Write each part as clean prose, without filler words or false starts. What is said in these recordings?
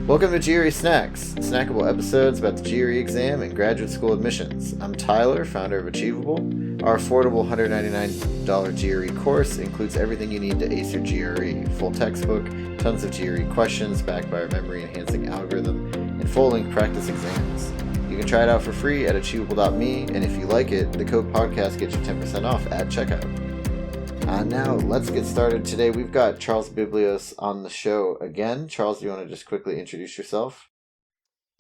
Welcome to GRE Snacks, snackable episodes about the GRE exam and graduate school admissions. I'm Tyler, founder of Achievable. Our affordable $199 GRE course includes everything you need to ace your GRE. Full textbook, tons of GRE questions backed by our memory-enhancing algorithm, and full-length practice exams. You can try it out for free at achievable.me, and if you like it, the code podcast gets you 10% off at checkout. Now, let's get started. Today, we've got Charles Bibilos on the show again. Charles, do you want to just quickly introduce yourself?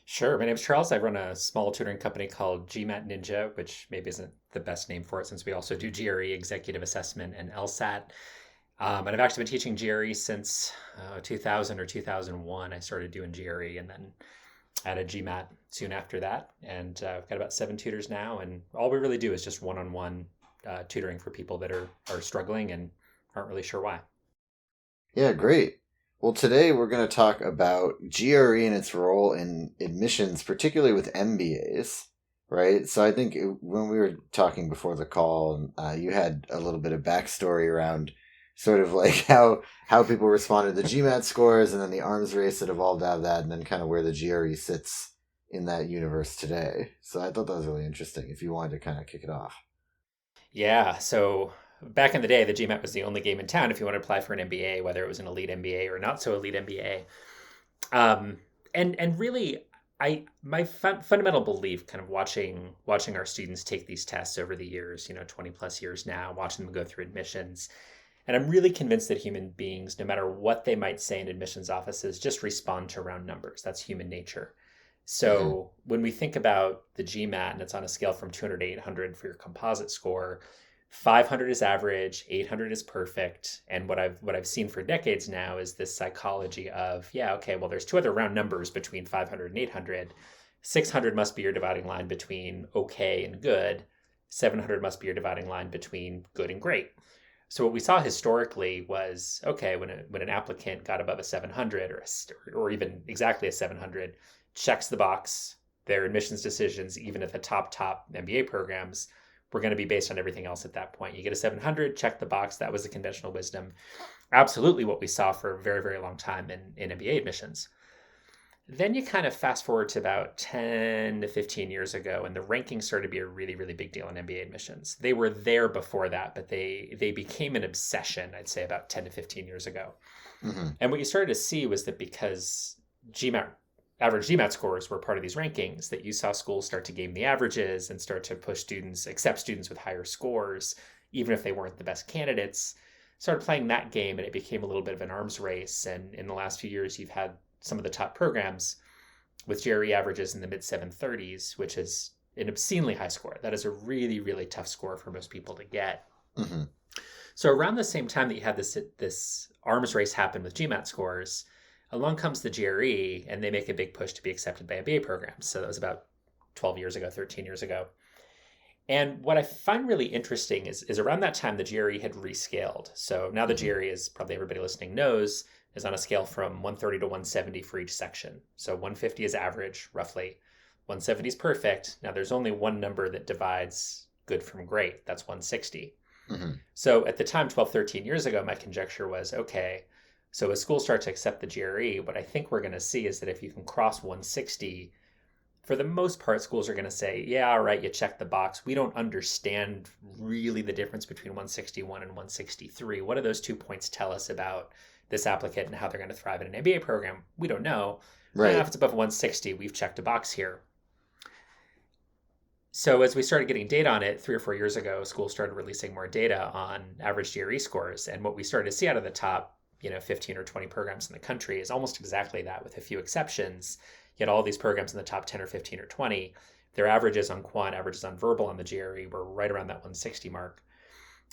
Sure. My name's Charles. I run a small tutoring company called GMAT Ninja, which maybe isn't the best name for it since we also do GRE, Executive Assessment, and LSAT. And I've actually been teaching GRE since 2000 or 2001. I started doing GRE and then added GMAT soon after that. And I've got about 7 tutors now. And all we really do is just one-on-one tutoring for people that are struggling and aren't really sure why. Yeah, great. Well, today we're going to talk about GRE and its role in admissions, particularly with MBAs, right? So I think when we were talking before the call, you had a little bit of backstory around sort of like how people responded to the GMAT scores and then the arms race that evolved out of that, and then kind of where the GRE sits in that universe today. So I thought that was really interesting if you wanted to kind of kick it off. Yeah, so back in the day, the GMAT was the only game in town if you want to apply for an MBA, whether it was an elite MBA or not so elite MBA. And really, my fundamental belief, kind of watching our students take these tests over the years, 20 plus years now, watching them go through admissions, and I'm really convinced that human beings, no matter what they might say in admissions offices, just respond to round numbers. That's human nature. So when we think about the GMAT and it's on a scale from 200 to 800 for your composite score, 500 is average, 800 is perfect. And what I've seen for decades now is this psychology of, well, there's 2 other round numbers between 500 and 800. 600 must be your dividing line between okay and good. 700 must be your dividing line between good and great. So what we saw historically was, okay, when an applicant got above a 700 or even exactly a 700, checks the box, their admissions decisions, even at the top MBA programs, were going to be based on everything else at that point. You get a 700, check the box. That was the conventional wisdom. Absolutely what we saw for a very, very long time in MBA admissions. Then you kind of fast forward to about 10 to 15 years ago, and the rankings started to be a really, really big deal in MBA admissions. They were there before that, but they became an obsession, I'd say, about 10 to 15 years ago. Mm-hmm. And what you started to see was that because average GMAT scores were part of these rankings, that you saw schools start to game the averages and start to accept students with higher scores, even if they weren't the best candidates, started playing that game, and it became a little bit of an arms race. And in the last few years, you've had some of the top programs with GRE averages in the mid 730s, which is an obscenely high score. That is a really, really tough score for most people to get. Mm-hmm. So around the same time that you had this arms race happen with GMAT scores, along comes the GRE, and they make a big push to be accepted by MBA programs. So that was about 12 years ago, 13 years ago. And what I find really interesting is around that time, the GRE had rescaled. So now the GRE, as probably everybody listening knows, is on a scale from 130 to 170 for each section. So 150 is average, roughly. 170 is perfect. Now there's only one number that divides good from great. That's 160. Mm-hmm. So at the time, 12, 13 years ago, my conjecture was, okay, so as schools start to accept the GRE, what I think we're going to see is that if you can cross 160, for the most part, schools are going to say, yeah, all right, you check the box. We don't understand really the difference between 161 and 163. What do those 2 points tell us about this applicant and how they're going to thrive in an MBA program? We don't know. Right. If it's above 160, we've checked a box here. So as we started getting data on it 3 or 4 years ago, schools started releasing more data on average GRE scores. And what we started to see out of the top 15 or 20 programs in the country is almost exactly that, with a few exceptions. Yet all these programs in the top 10 or 15 or 20, their averages on quant, averages on verbal on the GRE were right around that 160 mark.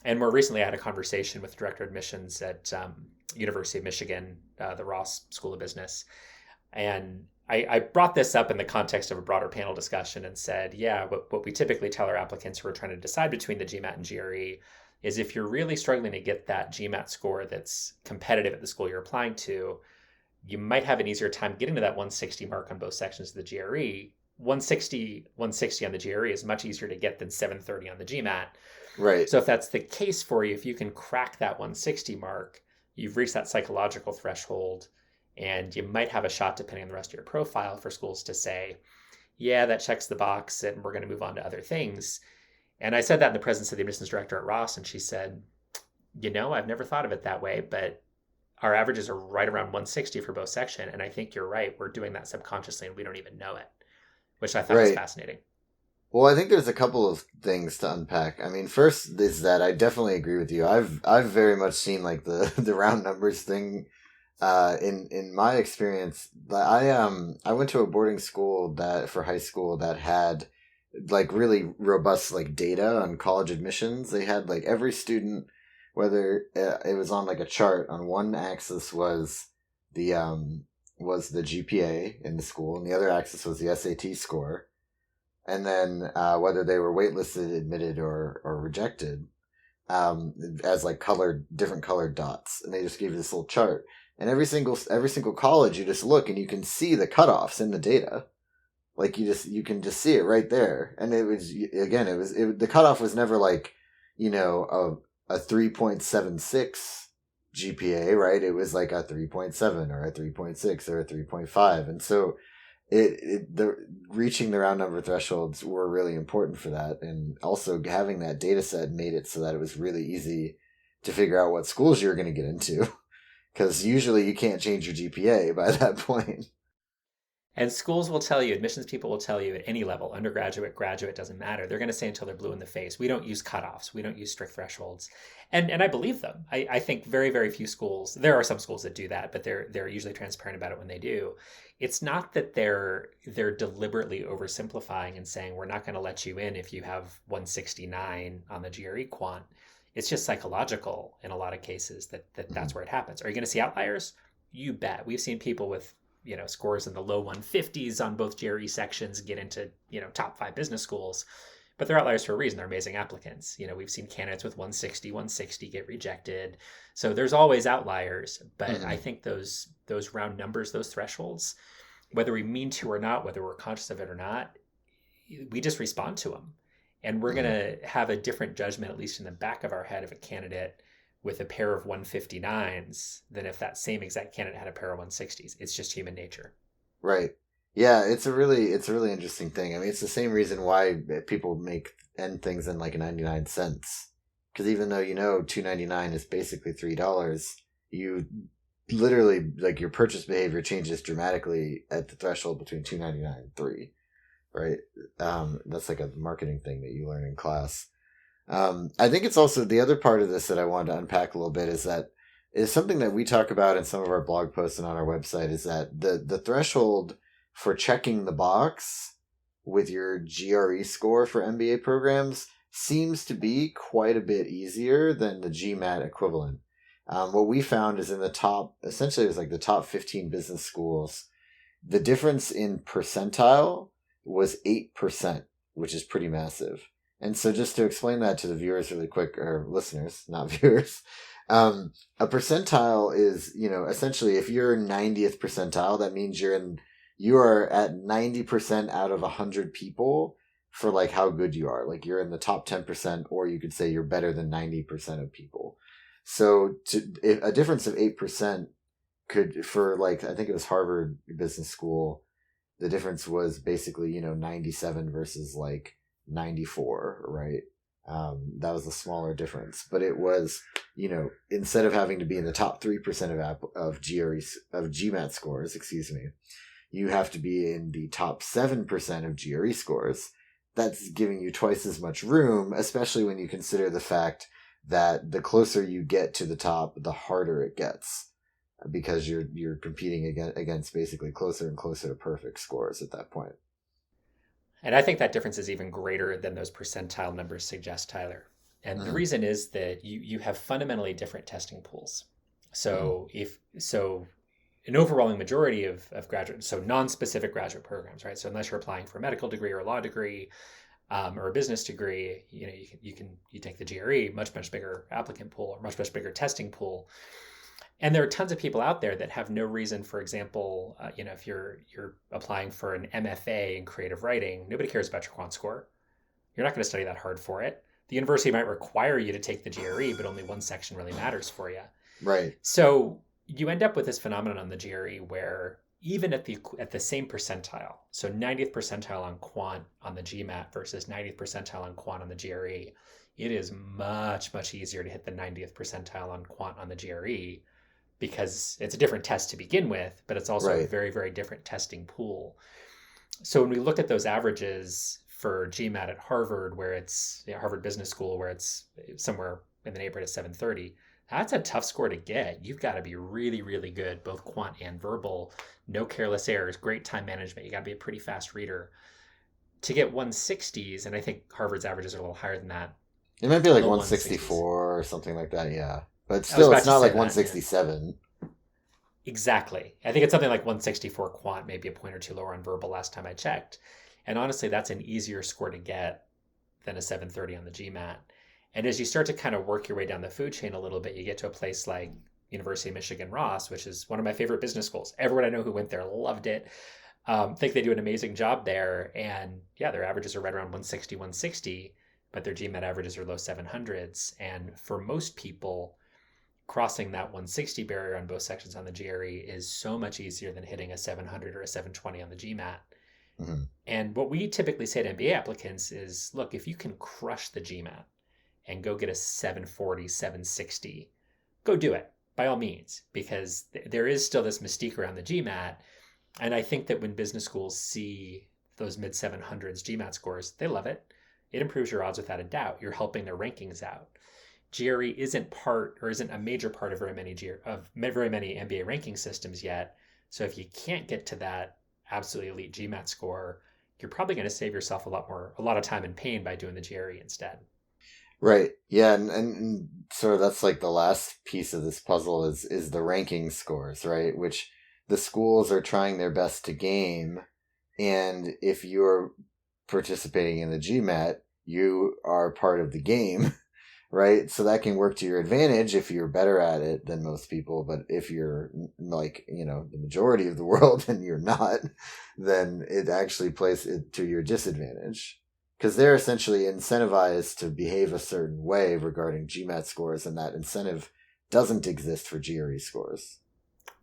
And more recently, I had a conversation with director of admissions at University of Michigan, the Ross School of Business. And I brought this up in the context of a broader panel discussion and said, what we typically tell our applicants who are trying to decide between the GMAT and GRE is if you're really struggling to get that GMAT score that's competitive at the school you're applying to, you might have an easier time getting to that 160 mark on both sections of the GRE. 160 on the GRE is much easier to get than 730 on the GMAT. Right. So if that's the case for you, if you can crack that 160 mark, you've reached that psychological threshold And you might have a shot, depending on the rest of your profile, for schools to say, yeah, that checks the box and we're going to move on to other things. And I said that in the presence of the admissions director at Ross, and she said, I've never thought of it that way, but our averages are right around 160 for both section. And I think you're right. We're doing that subconsciously and we don't even know it, which I thought was fascinating. Well, I think there's a couple of things to unpack. I mean, first is that I definitely agree with you. I've very much seen like the round numbers thing in my experience. I went to a boarding school for high school that had like really robust like data on college admissions. They had like every student, whether it was on like a chart. On one axis was the GPA in the school, and the other axis was the SAT score. And then whether they were waitlisted, admitted, or rejected, as like different colored dots, and they just gave you this little chart. And every single college, you just look and you can see the cutoffs in the data, like you can just see it right there. And it was the cutoff was never like a 3.76 GPA, right? It was like a 3.7 or a 3.6 or a 3.5, and so. Reaching the round number thresholds were really important for that, and also having that data set made it so that it was really easy to figure out what schools you're going to get into, because usually you can't change your GPA by that point. And schools will tell you, admissions people will tell you at any level, undergraduate, graduate, doesn't matter. They're going to say until they're blue in the face, we don't use cutoffs. We don't use strict thresholds. And I believe them. I think very, very few schools, there are some schools that do that, but they're usually transparent about it when they do. It's not that they're deliberately oversimplifying and saying, we're not going to let you in if you have 169 on the GRE quant. It's just psychological in a lot of cases that's where it happens. Are you going to see outliers? You bet. We've seen people with scores in the low 150s on both GRE sections get into, top 5 business schools, but they're outliers for a reason. They're amazing applicants. We've seen candidates with 160 get rejected. So there's always outliers, but I think those round numbers, those thresholds, whether we mean to or not, whether we're conscious of it or not, we just respond to them. And we're going to have a different judgment, at least in the back of our head, of a candidate with a pair of 159s than if that same exact candidate had a pair of 160s. It's just human nature. Right. Yeah, it's a really interesting thing. I mean, it's the same reason why people end things in like 99 cents. Because even though $2.99 is basically $3, you literally, like, your purchase behavior changes dramatically at the threshold between $2.99 and $3. Right? That's like a marketing thing that you learn in class. I think it's also the other part of this that I wanted to unpack a little bit is something that we talk about in some of our blog posts and on our website, is that the threshold for checking the box with your GRE score for MBA programs seems to be quite a bit easier than the GMAT equivalent. What we found is in the top 15 business schools, the difference in percentile was 8%, which is pretty massive. And so just to explain that to the viewers really quick, or listeners, not viewers, a percentile is, essentially if you're 90th percentile, that means you are at 90% out of 100 people for like how good you are. Like you're in the top 10%, or you could say you're better than 90% of people. So a difference of 8% could, for like, I think it was Harvard Business School, the difference was basically, 97 versus like 94, right? That was a smaller difference, but it was, instead of having to be in the top 3% of GMAT scores, you have to be in the top 7% of GRE scores. That's giving you twice as much room, especially when you consider the fact that the closer you get to the top, the harder it gets, because you're competing against basically closer and closer to perfect scores at that point. And I think that difference is even greater than those percentile numbers suggest, Tyler. And the reason is that you have fundamentally different testing pools. So an overwhelming majority of graduate, so non-specific graduate programs, right? So unless you're applying for a medical degree or a law degree or a business degree, you take the GRE, much bigger applicant pool, or much bigger testing pool. And there are tons of people out there that have no reason, for example, if you're applying for an MFA in creative writing, nobody cares about your quant score. You're not going to study that hard for it. The university might require you to take the GRE, but only one section really matters for you. Right. So, you end up with this phenomenon on the GRE where even at the same percentile, so 90th percentile on quant on the GMAT versus 90th percentile on quant on the GRE, it is much, much easier to hit the 90th percentile on quant on the GRE because it's a different test to begin with, but it's also a Right. very, very different testing pool. So when we look at those averages for GMAT at Harvard, where it's Harvard Business School, where it's somewhere in the neighborhood of 730, that's a tough score to get. You've got to be really, really good, both quant and verbal, no careless errors, great time management. You got to be a pretty fast reader. To get 160s, and I think Harvard's averages are a little higher than that. It might be like Low 164 or something like that, yeah. But I was still, about it's to not say like that, 167. Exactly. I think it's something like 164 quant, maybe a point or two lower on verbal last time I checked. And honestly, that's an easier score to get than a 730 on the GMAT. And as you start to kind of work your way down the food chain a little bit, you get to a place like University of Michigan Ross, which is one of my favorite business schools. Everyone I know who went there loved it. Think they do an amazing job there. And yeah, their averages are right around 160, 160, but their GMAT averages are low 700s. And for most people, crossing that 160 barrier on both sections on the GRE is so much easier than hitting a 700 or a 720 on the GMAT. Mm-hmm. And what we typically say to MBA applicants is, look, if you can crush the GMAT and go get a 740, 760, go do it by all means, because there is still this mystique around the GMAT. And I think that when business schools see those mid 700s GMAT scores, they love it. It improves your odds without a doubt. You're helping their rankings out. GRE isn't a major part of very many MBA ranking systems yet. So if you can't get to that absolutely elite GMAT score, you're probably going to save yourself a lot of time and pain by doing the GRE instead. Right. Yeah, and sort of that's like the last piece of this puzzle is the ranking scores, right? Which the schools are trying their best to game, and if you're participating in the GMAT, you are part of the game, right? So that can work to your advantage if you're better at it than most people, but if you're like, the majority of the world and you're not, then it actually plays it to your disadvantage. Because they're essentially incentivized to behave a certain way regarding GMAT scores, and that incentive doesn't exist for GRE scores.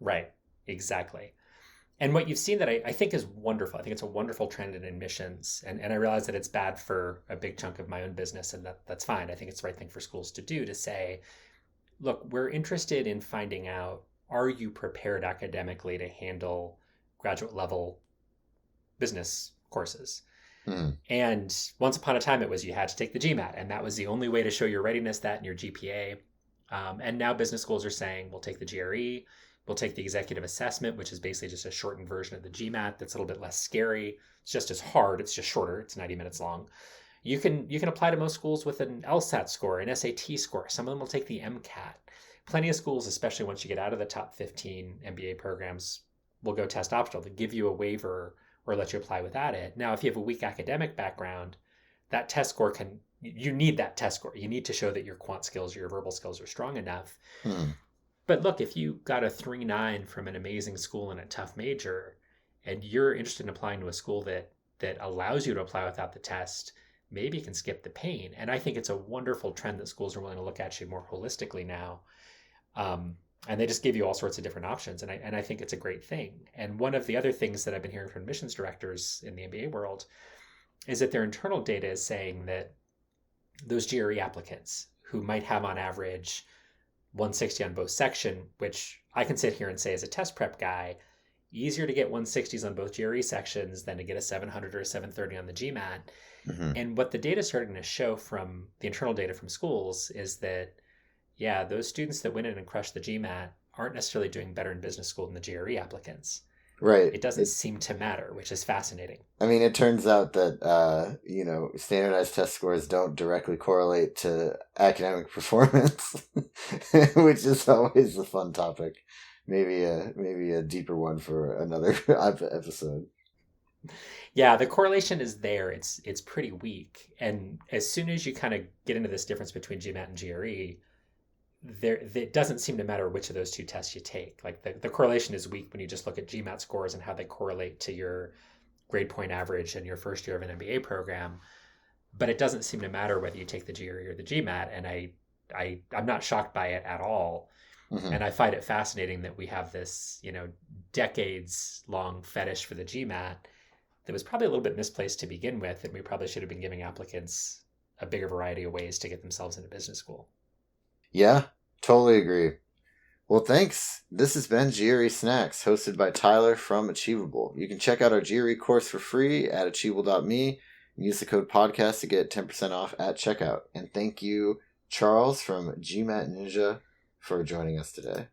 Right, exactly. And what you've seen that I think is wonderful. I think it's a wonderful trend in admissions. And I realize that it's bad for a big chunk of my own business, and that's fine. I think it's the right thing for schools to do, to say, look, we're interested in finding out, are you prepared academically to handle graduate level business courses? And once upon a time, it was you had to take the GMAT, and that was the only way to show your readiness, that and your GPA. And now business schools are saying, we'll take the GRE, we'll take the executive assessment, which is basically just a shortened version of the GMAT that's a little bit less scary. It's just as hard, it's just shorter, it's 90 minutes long. You can apply to most schools with an LSAT score, an SAT score. Some of them will take the MCAT. Plenty of schools, especially once you get out of the top 15 MBA programs, will go test optional to give you a waiver or let you apply without it. Now, if you have a weak academic background, that test score you need that test score. You need to show that your quant skills or your verbal skills are strong enough. But look, if you got a 3.9 from an amazing school in a tough major, and you're interested in applying to a school that allows you to apply without the test, maybe you can skip the pain. And I think it's a wonderful trend that schools are willing to look at you more holistically now. And they just give you all sorts of different options. And I think it's a great thing. And one of the other things that I've been hearing from admissions directors in the MBA world is that their internal data is saying that those GRE applicants who might have on average 160 on both section, which I can sit here and say as a test prep guy, easier to get 160s on both GRE sections than to get a 700 or a 730 on the GMAT. And what the data is starting to show from the internal data from schools is that, yeah, those students that went in and crushed the GMAT aren't necessarily doing better in business school than the GRE applicants. Right. It doesn't seem to matter, which is fascinating. I mean, it turns out that, standardized test scores don't directly correlate to academic performance, which is always a fun topic. Maybe a deeper one for another episode. Yeah, the correlation is there. It's pretty weak. And as soon as you kind of get into this difference between GMAT and GRE, it doesn't seem to matter which of those two tests you take. Like the correlation is weak when you just look at GMAT scores and how they correlate to your grade point average in your first year of an MBA program. But it doesn't seem to matter whether you take the GRE or the GMAT. And I'm not shocked by it at all. And I find it fascinating that we have this, decades long fetish for the GMAT that was probably a little bit misplaced to begin with. And we probably should have been giving applicants a bigger variety of ways to get themselves into business school. Yeah, totally agree. Well, thanks. This has been GRE Snacks, hosted by Tyler from Achievable. You can check out our GRE course for free at achievable.me and use the code podcast to get 10% off at checkout. And thank you, Charles from GMAT Ninja, for joining us today.